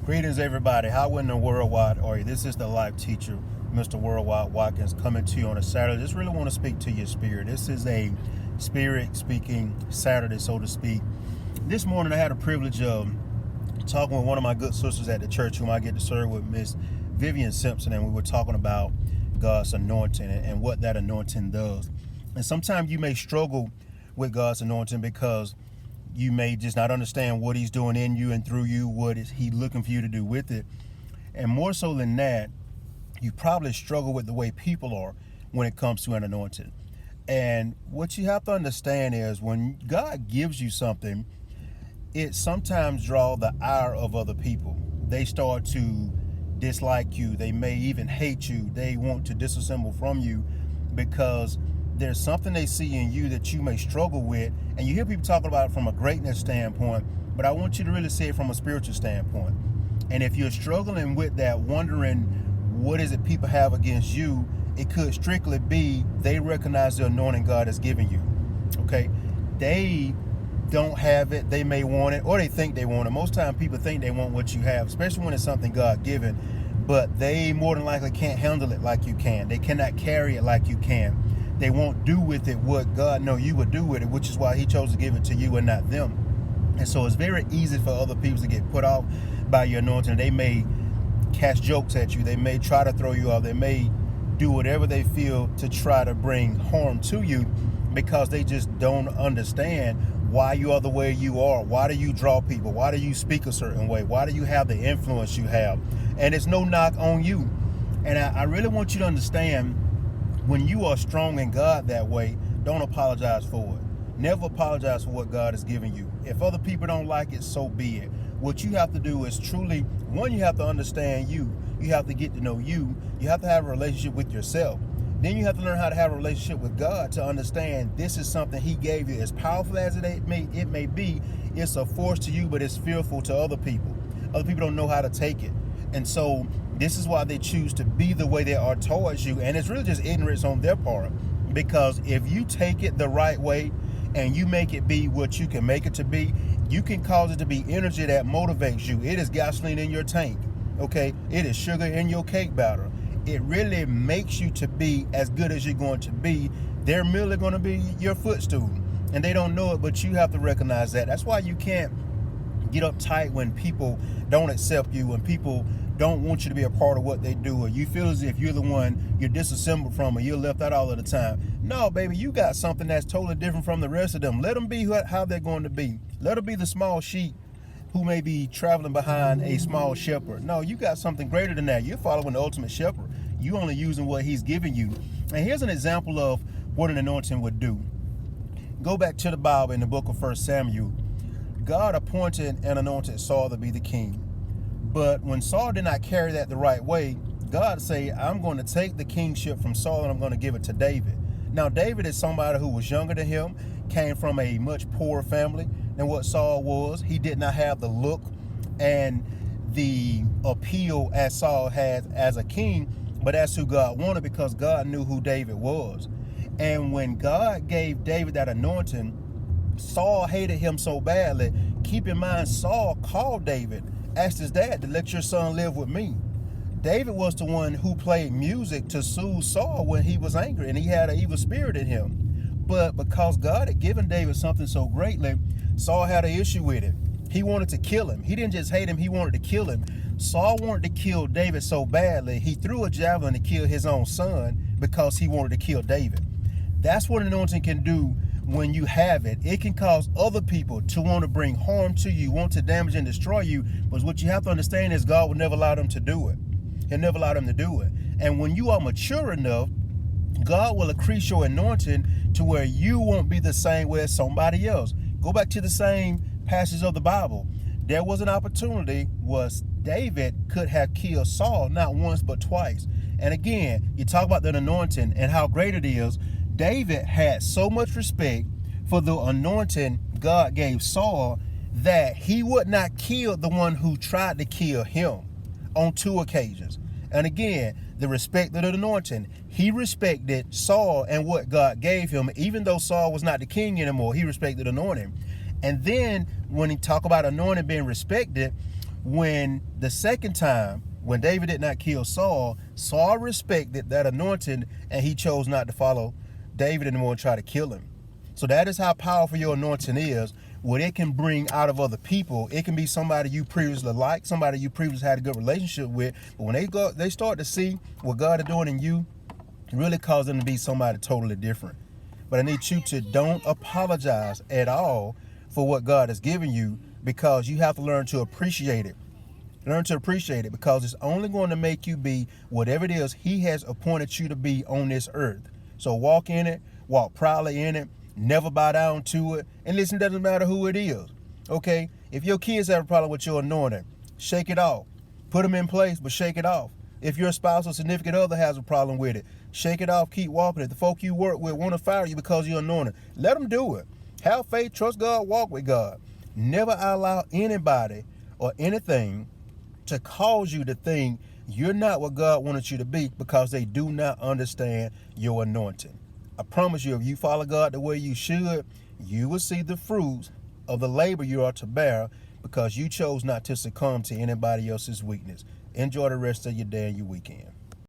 Greetings, everybody. How in the worldwide are you? This is the life teacher, Mr. Worldwide Watkins, coming to you on a Saturday. Just really want to speak to your spirit. This is a spirit speaking Saturday, so to speak. This morning, I had a privilege of talking with one of my good sisters at the church, whom I get to serve with, Miss Vivian Simpson, and we were talking about God's anointing and what that anointing does. And sometimes you may struggle with God's anointing because you may just not understand what he's doing in you and through you, what is he looking for you to do with it. And more so than that, you probably struggle with the way people are when it comes to an anointing. And what you have to understand is when God gives you something, it sometimes draws the ire of other people. They start to dislike you. They may even hate you. They want to disassemble from you because there's something they see in you that you may struggle with. And you hear people talking about it from a greatness standpoint, but I want you to really see it from a spiritual standpoint. And if you're struggling with that, wondering what is it people have against you, it could strictly be they recognize the anointing God has given you. Okay? They don't have it, they may want it, or they think they want it. Most times people think they want what you have, especially when it's something God given, but they more than likely can't handle it like you can. They cannot carry it like you can. They won't do with it what God know you would do with it, which is why he chose to give it to you and not them. And so it's very easy for other people to get put off by your anointing. They may cast jokes at you. They may try to throw you off. They may do whatever they feel to try to bring harm to you because they just don't understand why you are the way you are. Why do you draw people? Why do you speak a certain way? Why do you have the influence you have? And it's no knock on you. And I really want you to understand, when you are strong in God that way, don't apologize for it. Never apologize for what God has given you. If other people don't like it, so be it. What you have to do is truly, one, you have to understand you. You have to get to know you. You have to have a relationship with yourself. Then you have to learn how to have a relationship with God to understand this is something he gave you. As powerful as it may be, it's a force to you, but it's fearful to other people. Other people don't know how to take it. And so this is why they choose to be the way they are towards you. And it's really just ignorance on their part. Because if you take it the right way and you make it be what you can make it to be, you can cause it to be energy that motivates you. It is gasoline in your tank. Okay? It is sugar in your cake batter. It really makes you to be as good as you're going to be. They're merely going to be your footstool. And they don't know it, but you have to recognize that. That's why you can't get uptight when people don't accept you, when people don't want you to be a part of what they do, or you feel as if you're the one you're disassembled from, or you're left out all of the time. No, baby, you got something that's totally different from the rest of them. Let them be how they're going to be. Let them be the small sheep who may be traveling behind a small shepherd. No, you got something greater than that. You're following the ultimate shepherd. You only using what he's giving you. And here's an example of what an anointing would do. Go back to the Bible in the book of 1 Samuel. God appointed and anointed Saul to be the king. But when Saul did not carry that the right way, God said, I'm going to take the kingship from Saul and I'm going to give it to David. Now, David is somebody who was younger than him, came from a much poorer family than what Saul was. He did not have the look and the appeal as Saul had as a king, but that's who God wanted because God knew who David was. And when God gave David that anointing, Saul hated him so badly. Keep in mind, Saul called David, asked his dad to let your son live with me. David was the one who played music to soothe Saul when he was angry and he had an evil spirit in him. But because God had given David something so greatly, Saul had an issue with it. He wanted to kill him. He didn't just hate him, he wanted to kill him. Saul wanted to kill David so badly, he threw a javelin to kill his own son because he wanted to kill David. That's what anointing can do. When you have it, it can cause other people to want to bring harm to you, want to damage and destroy you. But what you have to understand is God will never allow them to do it. He'll never allow them to do it. And when you are mature enough, God will increase your anointing to where you won't be the same way as somebody else. Go back to the same passage of the Bible. There was an opportunity where David could have killed Saul not once but twice. And again, you talk about the anointing and how great it is. David had so much respect for the anointing God gave Saul that he would not kill the one who tried to kill him on 2 occasions. And again, the respect of the anointing. He respected Saul and what God gave him. Even though Saul was not the king anymore, he respected anointing. And then when he talk about anointing being respected, when the second time, when David did not kill Saul, Saul respected that anointing and he chose not to follow David anymore and try to kill him. So that is how powerful your anointing is, what it can bring out of other people. It can be somebody you previously liked, somebody you previously had a good relationship with, but when they start to see what God is doing in you, it really cause them to be somebody totally different. But I need you to don't apologize at all for what God has given you, because you have to learn to appreciate it. Learn to appreciate it, because it's only going to make you be whatever it is He has appointed you to be on this earth. So walk in it, walk proudly in it, never bow down to it. And listen, it doesn't matter who it is. Okay? If your kids have a problem with your anointing, shake it off. Put them in place, but shake it off. If your spouse or significant other has a problem with it, shake it off, keep walking it. The folk you work with want to fire you because you're anointed. Let them do it. Have faith, trust God, walk with God. Never allow anybody or anything to cause you to think you're not what God wanted you to be, because they do not understand your anointing. I promise you, if you follow God the way you should, you will see the fruits of the labor you are to bear, because you chose not to succumb to anybody else's weakness. Enjoy the rest of your day and your weekend.